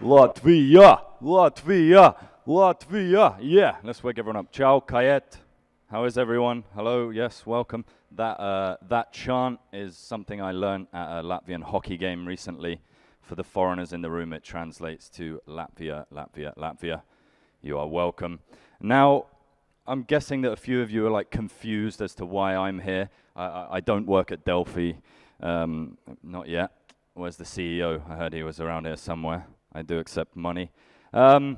Latvia, Latvia, Latvia. Yeah, let's wake everyone up. Ciao, Kayet. How is everyone? Hello, yes, welcome. That chant is something I learned at a Latvian hockey game recently. For the foreigners in the room, it translates to Latvia, Latvia, Latvia. You are welcome. Now, I'm guessing that a few of you are like confused as to why I'm here. I don't work at Delphi, not yet. Where's the CEO? I heard he was around here somewhere. I do accept money. But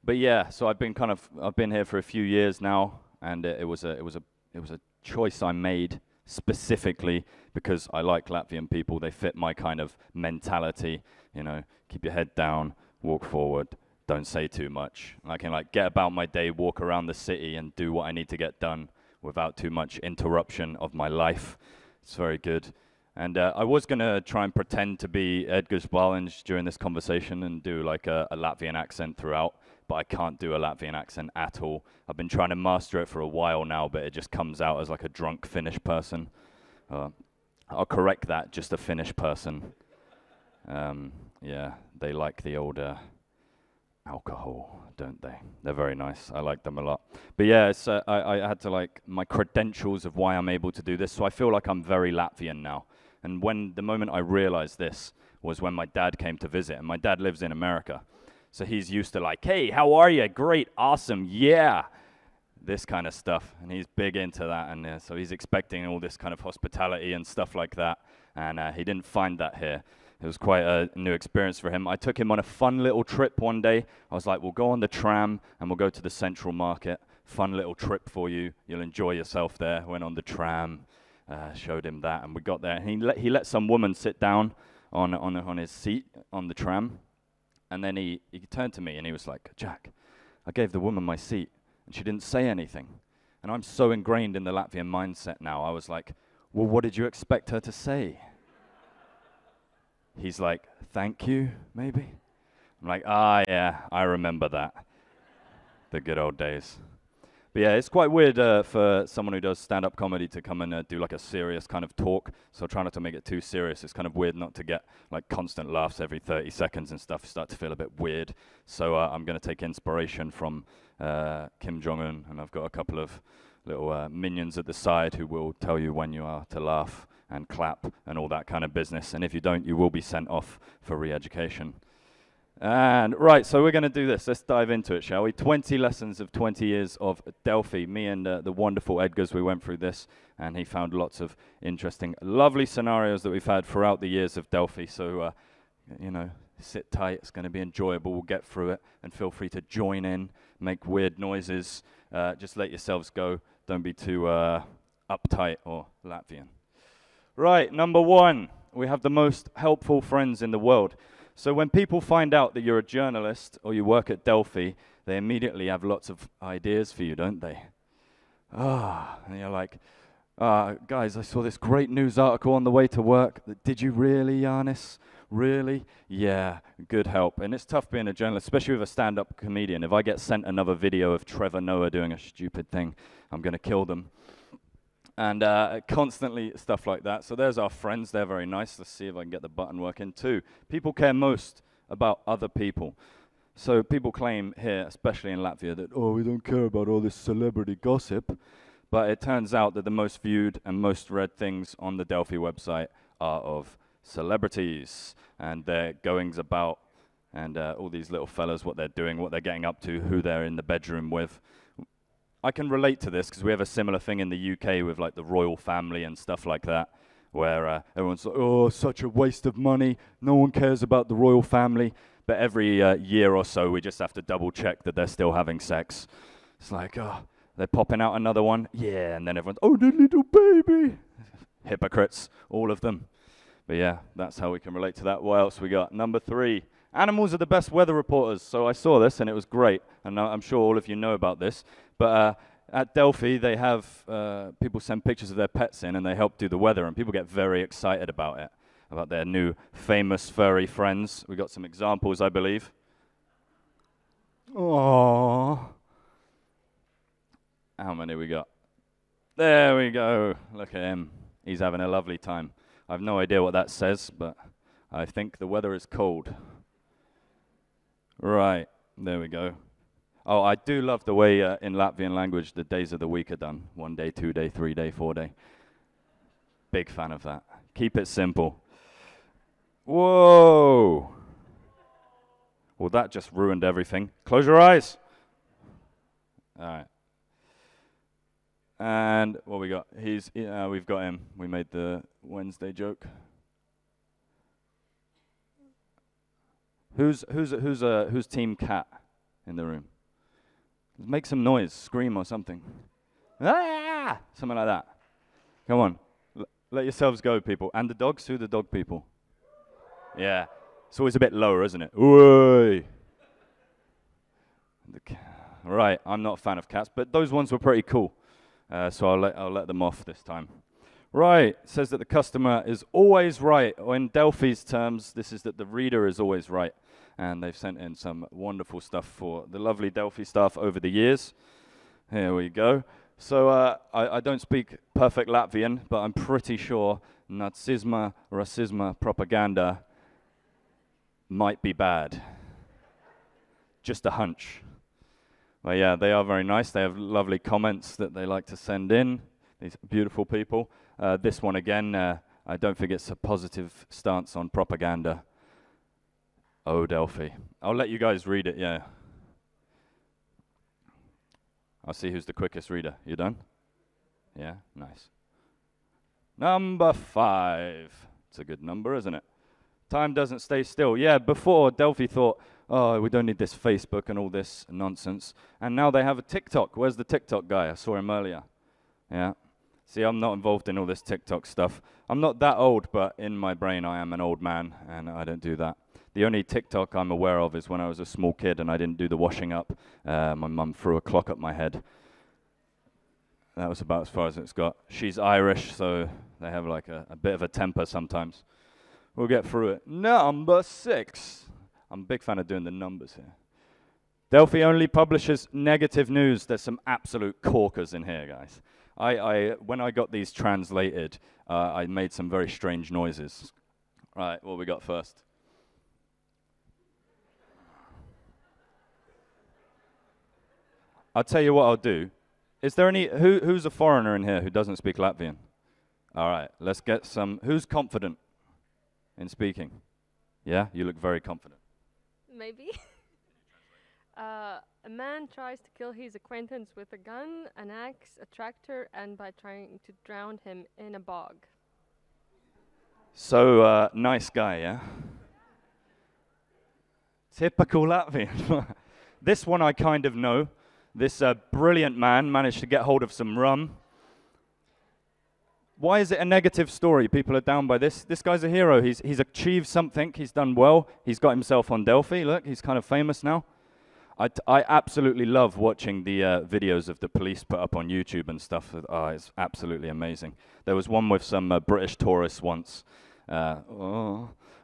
yeah, so I've been here for a few years now, and it was a choice I made specifically because I like Latvian people. They fit my kind of mentality. You know, keep your head down, walk forward, don't say too much. I can like get about my day, walk around the city, and do what I need to get done without too much interruption of my life. It's very good. And I was going to try and pretend to be Edgars Balins during this conversation and do like a Latvian accent throughout, but I can't do a Latvian accent at all. I've been trying to master it for a while now, but it just comes out as like a drunk Finnish person. I'll correct that, just a Finnish person. Yeah, they like the old alcohol, don't they? They're very nice. I like them a lot. But yeah, it's, I had to like my credentials of why I'm able to do this, so I feel like I'm very Latvian now. And the moment I realized this was when my dad came to visit, and my dad lives in America. So he's used to like, hey, how are you? Great, awesome, yeah. This kind of stuff, and he's big into that, and so he's expecting all this kind of hospitality and stuff like that, and he didn't find that here. It was quite a new experience for him. I took him on a fun little trip one day. I was like, we'll go on the tram, and we'll go to the Central Market. Fun little trip for you. You'll enjoy yourself there. Went on the tram. Showed him that, and we got there. And he let some woman sit down on his seat on the tram, and then he turned to me and he was like, Jack, I gave the woman my seat, and she didn't say anything. And I'm so ingrained in the Latvian mindset now. I was like, well, what did you expect her to say? He's like, thank you, maybe? I'm like, yeah, I remember that. The good old days. But yeah, it's quite weird for someone who does stand-up comedy to come and do like a serious kind of talk. So try not to make it too serious. It's kind of weird not to get like constant laughs every 30 seconds and stuff. Start to feel a bit weird. So I'm going to take inspiration from Kim Jong-un, and I've got a couple of little minions at the side who will tell you when you are to laugh and clap and all that kind of business. And if you don't, you will be sent off for re-education. And right, so we're going to do this. Let's dive into it, shall we? 20 lessons of 20 years of Delphi. Me and the wonderful Edgars, we went through this, and he found lots of interesting, lovely scenarios that we've had throughout the years of Delphi. So, you know, sit tight. It's going to be enjoyable. We'll get through it, and feel free to join in, make weird noises. Just let yourselves go. Don't be too uptight or Latvian. Right, number one, we have the most helpful friends in the world. So when people find out that you're a journalist or you work at Delphi, they immediately have lots of ideas for you, don't they? And you're like, guys, I saw this great news article on the way to work. Did you really, Giannis? Really? Yeah, good help. And it's tough being a journalist, especially with a stand-up comedian. If I get sent another video of Trevor Noah doing a stupid thing, I'm going to kill them. And constantly stuff like that. So there's our friends. They're very nice. Let's see if I can get the button working too. People care most about other people. So people claim here, especially in Latvia, that, we don't care about all this celebrity gossip. But it turns out that the most viewed and most read things on the Delphi website are of celebrities and their goings about, and all these little fellas, what they're doing, what they're getting up to, who they're in the bedroom with. I can relate to this because we have a similar thing in the UK with like the royal family and stuff like that, where everyone's like, such a waste of money. No one cares about the royal family. But every year or so, we just have to double check that they're still having sex. It's like, they're popping out another one. Yeah, and then everyone's, the little baby. Hypocrites, all of them. But yeah, that's how we can relate to that. What else we got? Number 3. Animals are the best weather reporters. So I saw this, and it was great. And I'm sure all of you know about this. But at Delphi, they have people send pictures of their pets in, and they help do the weather. And people get very excited about it, about their new famous furry friends. We got some examples, I believe. Aww. How many we got? There we go. Look at him. He's having a lovely time. I have no idea what that says, but I think the weather is cold. Right, there we go. Oh, I do love the way in Latvian language the days of the week are done. 1 day, 2 day, 3 day, 4 day. Big fan of that. Keep it simple. Whoa! Well, that just ruined everything. Close your eyes. All right. And what we got? We've got him. We made the Wednesday joke. Who's Team Cat in the room? Make some noise, scream or something. Ah! Something like that. Come on. Let yourselves go, people. And the dogs? Who are the dog people? Yeah. It's always a bit lower, isn't it? Oi! Right, I'm not a fan of cats, but those ones were pretty cool. So I'll let them off this time. Right, it says that the customer is always right. Or in Delphi's terms, this is that the reader is always right. And they've sent in some wonderful stuff for the lovely Delphi staff over the years. Here we go. So I don't speak perfect Latvian, but I'm pretty sure Nazisma, racisma, propaganda might be bad. Just a hunch. Well, yeah, they are very nice. They have lovely comments that they like to send in. These beautiful people. This one again, I don't think it's a positive stance on propaganda. Oh, Delphi. I'll let you guys read it, yeah. I'll see who's the quickest reader. You done? Yeah, nice. Number 5. It's a good number, isn't it? Time doesn't stay still. Yeah, before Delphi thought, oh, we don't need this Facebook and all this nonsense. And now they have a TikTok. Where's the TikTok guy? I saw him earlier. Yeah. See, I'm not involved in all this TikTok stuff. I'm not that old, but in my brain I am an old man, and I don't do that. The only TikTok I'm aware of is when I was a small kid and I didn't do the washing up. My mum threw a clock at my head. That was about as far as it's got. She's Irish, so they have like a bit of a temper sometimes. We'll get through it. Number 6. I'm a big fan of doing the numbers here. Delphi only publishes negative news. There's some absolute corkers in here, guys. When I got these translated, I made some very strange noises. Right, what we got first? I'll tell you what I'll do. Is there who's a foreigner in here who doesn't speak Latvian? All right, let's get some. Who's confident in speaking? Yeah, you look very confident. Maybe. A man tries to kill his acquaintance with a gun, an axe, a tractor, and by trying to drown him in a bog. So, nice guy, yeah? Typical Latvian. This one I kind of know. This brilliant man managed to get hold of some rum. Why is it a negative story? People are down by this. This guy's a hero. He's achieved something. He's done well. He's got himself on Delphi. Look, he's kind of famous now. I absolutely love watching the videos of the police put up on YouTube and stuff. It's absolutely amazing. There was one with some British tourists once,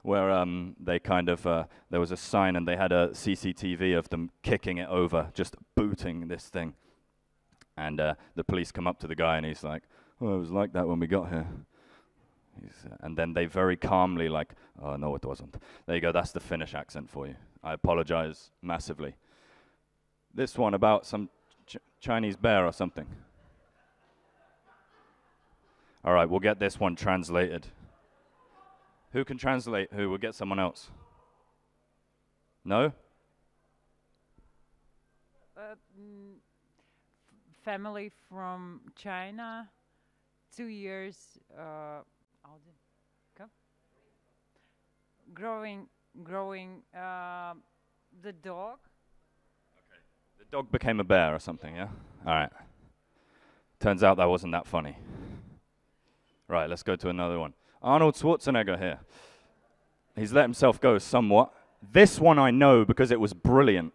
where they kind of, there was a sign and they had a CCTV of them kicking it over, just booting this thing. And the police come up to the guy and he's like, oh, it was like that when we got here. And then they very calmly like, oh, no, it wasn't. There you go, that's the Finnish accent for you. I apologize massively. This one about some Chinese bear or something. All right, we'll get this one translated. Who can translate who? We'll get someone else. No? Family from China, 2 years, growing the dog. Okay. The dog became a bear or something, yeah? All right. Turns out that wasn't that funny. Right, let's go to another one. Arnold Schwarzenegger here. He's let himself go somewhat. This one I know because it was brilliant.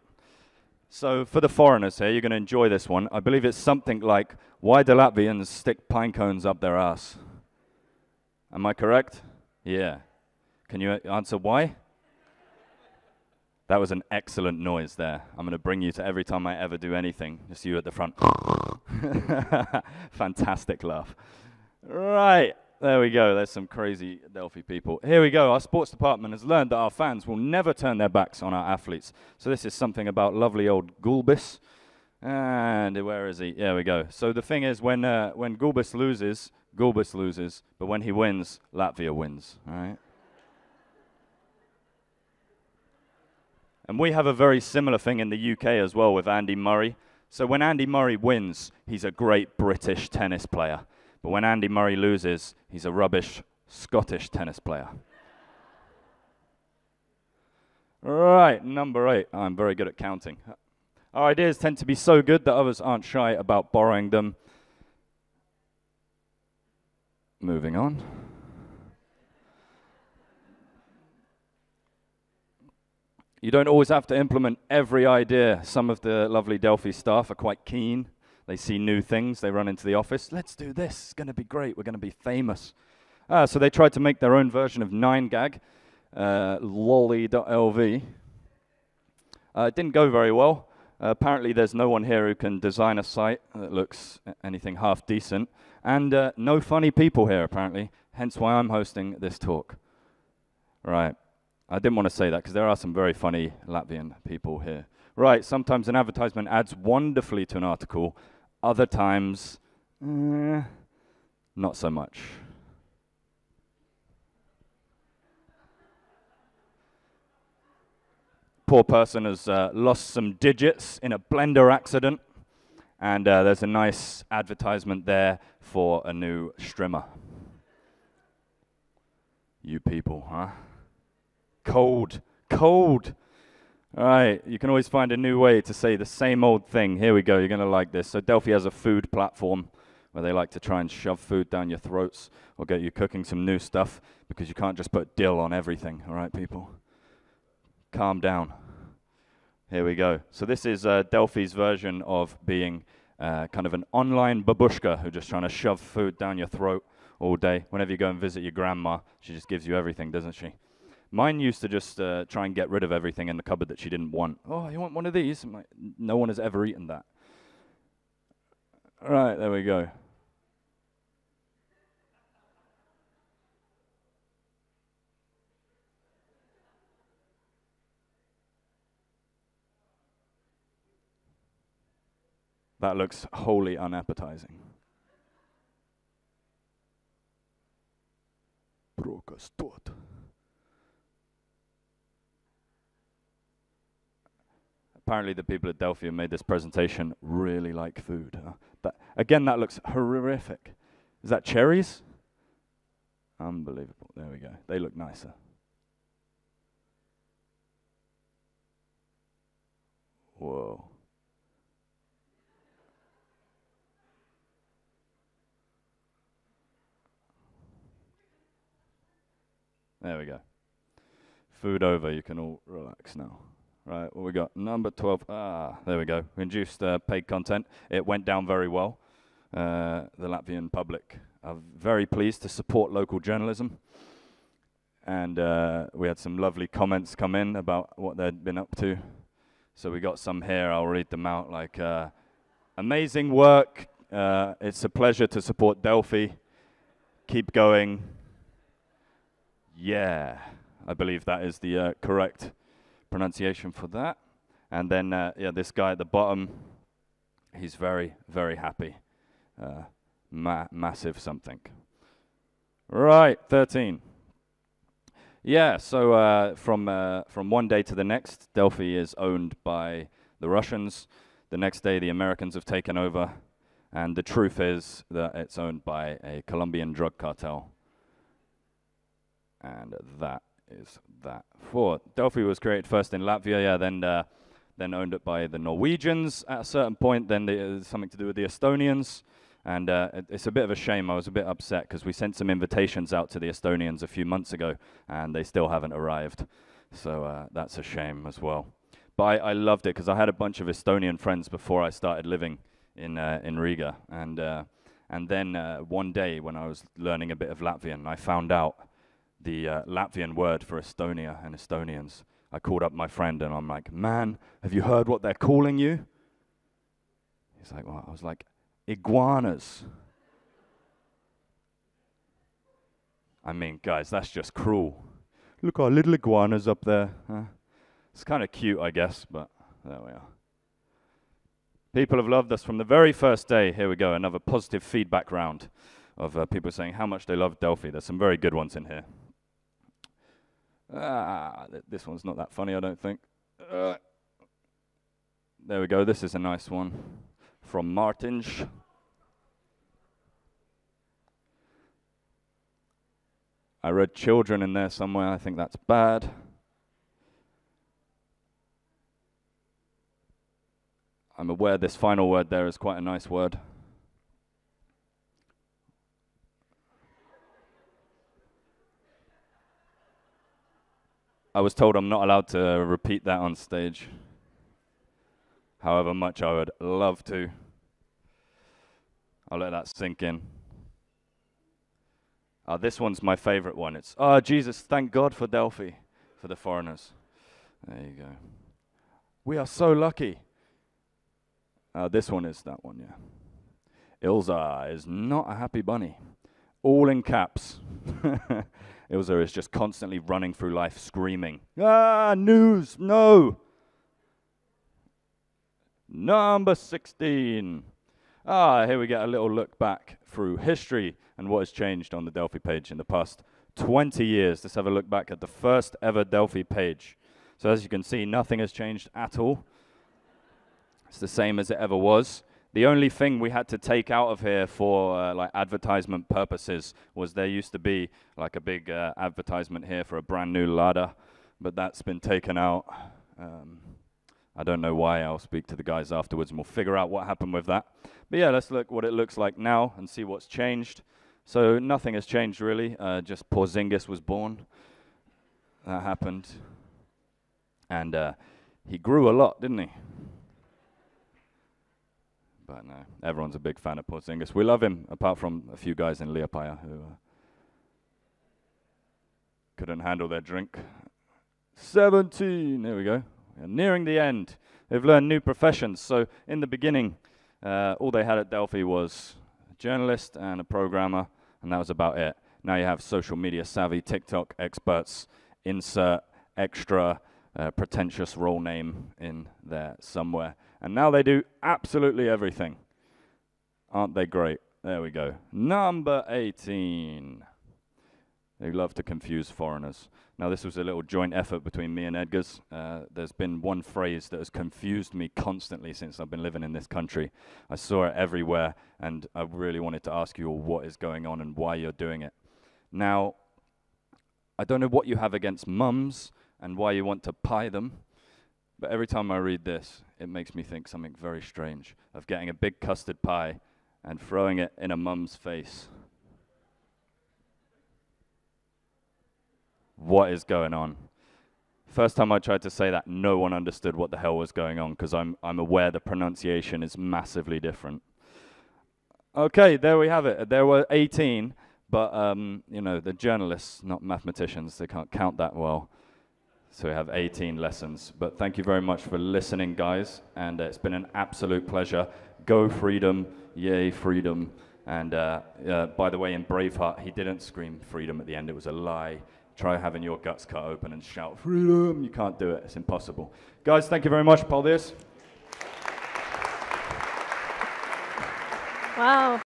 So for the foreigners here, you're going to enjoy this one. I believe it's something like, why do Latvians stick pine cones up their ass? Am I correct? Yeah. Can you answer why? That was an excellent noise there. I'm going to bring you to every time I ever do anything. Just you at the front. Fantastic laugh. Right. There we go. There's some crazy Delphi people. Here we go. Our sports department has learned that our fans will never turn their backs on our athletes. So this is something about lovely old Gulbis. And where is he? There we go. So the thing is, when Gulbis loses, but when he wins, Latvia wins. All right. And we have a very similar thing in the UK as well with Andy Murray. So when Andy Murray wins, he's a great British tennis player. But when Andy Murray loses, he's a rubbish Scottish tennis player. Right, number 8. I'm very good at counting. Our ideas tend to be so good that others aren't shy about borrowing them. Moving on. You don't always have to implement every idea. Some of the lovely Delphi staff are quite keen. They see new things. They run into the office. Let's do this. It's going to be great. We're going to be famous. So they tried to make their own version of 9gag, lolly.lv. It didn't go very well. Apparently there's no one here who can design a site that looks anything half decent. And no funny people here, apparently. Hence why I'm hosting this talk. Right. I didn't want to say that because there are some very funny Latvian people here. Right, sometimes an advertisement adds wonderfully to an article. Other times, not so much. Poor person has lost some digits in a blender accident. And there's a nice advertisement there for a new strimmer. You people, huh? Cold. All right, you can always find a new way to say the same old thing. Here we go, you're going to like this. So Delphi has a food platform where they like to try and shove food down your throats or get you cooking some new stuff because you can't just put dill on everything. All right, people? Calm down. Here we go. So this is Delphi's version of being kind of an online babushka who's just trying to shove food down your throat all day. Whenever you go and visit your grandma, she just gives you everything, doesn't she? Mine used to just try and get rid of everything in the cupboard that she didn't want. Oh, you want one of these? I'm like, no one has ever eaten that. All right, there we go. That looks wholly unappetizing. Brokastot. Apparently the people at Delphi who made this presentation really like food. But again, that looks horrific. Is that cherries? Unbelievable. There we go. They look nicer. Whoa. There we go. Food over. You can all relax now. Right, what we got? Number 12. There we go. We induced paid content. It went down very well. The Latvian public are very pleased to support local journalism. And we had some lovely comments come in about what they'd been up to. So we got some here. I'll read them out. Like, amazing work. It's a pleasure to support Delphi. Keep going. Yeah, I believe that is the correct pronunciation for that. And then, yeah, this guy at the bottom, he's very, very happy. Massive something. Right, 13. Yeah, so from one day to the next, Delphi is owned by the Russians. The next day, the Americans have taken over. And the truth is that it's owned by a Colombian drug cartel. And that is that. Delphi was created first in Latvia, yeah, then owned it by the Norwegians at a certain point. Then there's something to do with the Estonians. And it's a bit of a shame. I was a bit upset because we sent some invitations out to the Estonians a few months ago, and they still haven't arrived. So that's a shame as well. But I loved it because I had a bunch of Estonian friends before I started living in Riga. And then one day when I was learning a bit of Latvian, I found out the Latvian word for Estonia and Estonians. I called up my friend and I'm like, man, have you heard what they're calling you? He's like, what? I was like, iguanas. I mean, guys, that's just cruel. Look, our little iguanas up there. It's kind of cute, I guess, but there we are. People have loved us from the very first day. Here we go, another positive feedback round of people saying how much they love Delphi. There's some very good ones in here. This one's not that funny, I don't think. There we go, this is a nice one from Martins. I read children in there somewhere, I think that's bad. I'm aware this final word there is quite a nice word. I was told I'm not allowed to repeat that on stage, however much I would love to. I'll let that sink in. This one's my favorite one. It's, Jesus, thank God for Delphi, for the foreigners. There you go. We are so lucky. This one is that one, yeah. Ilza is not a happy bunny. All in caps. Ilza is just constantly running through life screaming, news, no! Number 16. Here we get a little look back through history and what has changed on the Delphi page in the past 20 years. Let's have a look back at the first ever Delphi page. So as you can see, nothing has changed at all. It's the same as it ever was. The only thing we had to take out of here for like advertisement purposes was there used to be like a big advertisement here for a brand new Lada, but that's been taken out. I don't know why. I'll speak to the guys afterwards and we'll figure out what happened with that. But yeah, let's look what it looks like now and see what's changed. So nothing has changed really, just Porzingis was born. That happened. And he grew a lot, didn't he? But no, everyone's a big fan of Porzingis. We love him, apart from a few guys in Liepaja who couldn't handle their drink. 17, there we go. We're nearing the end. They've learned new professions. So in the beginning, all they had at Delphi was a journalist and a programmer, and that was about it. Now you have social media savvy, TikTok experts, insert extra pretentious role name in there somewhere. And now they do absolutely everything. Aren't they great? There we go. Number 18. They love to confuse foreigners. Now this was a little joint effort between me and Edgar's. There's been one phrase that has confused me constantly since I've been living in this country. I saw it everywhere and I really wanted to ask you all what is going on and why you're doing it. Now, I don't know what you have against mums and why you want to pie them, but every time I read this, it makes me think something very strange of getting a big custard pie and throwing it in a mum's face. What is going on? First time I tried to say that, no one understood what the hell was going on because I'm aware the pronunciation is massively different. Okay, there we have it. There were 18, but you know, the journalists, not mathematicians, they can't count that well. So we have 18 lessons. But thank you very much for listening, guys. And it's been an absolute pleasure. Go freedom, yay freedom. And by the way, in Braveheart, he didn't scream freedom at the end. It was a lie. Try having your guts cut open and shout freedom. You can't do it. It's impossible. Guys, thank you very much. Paldies. Wow.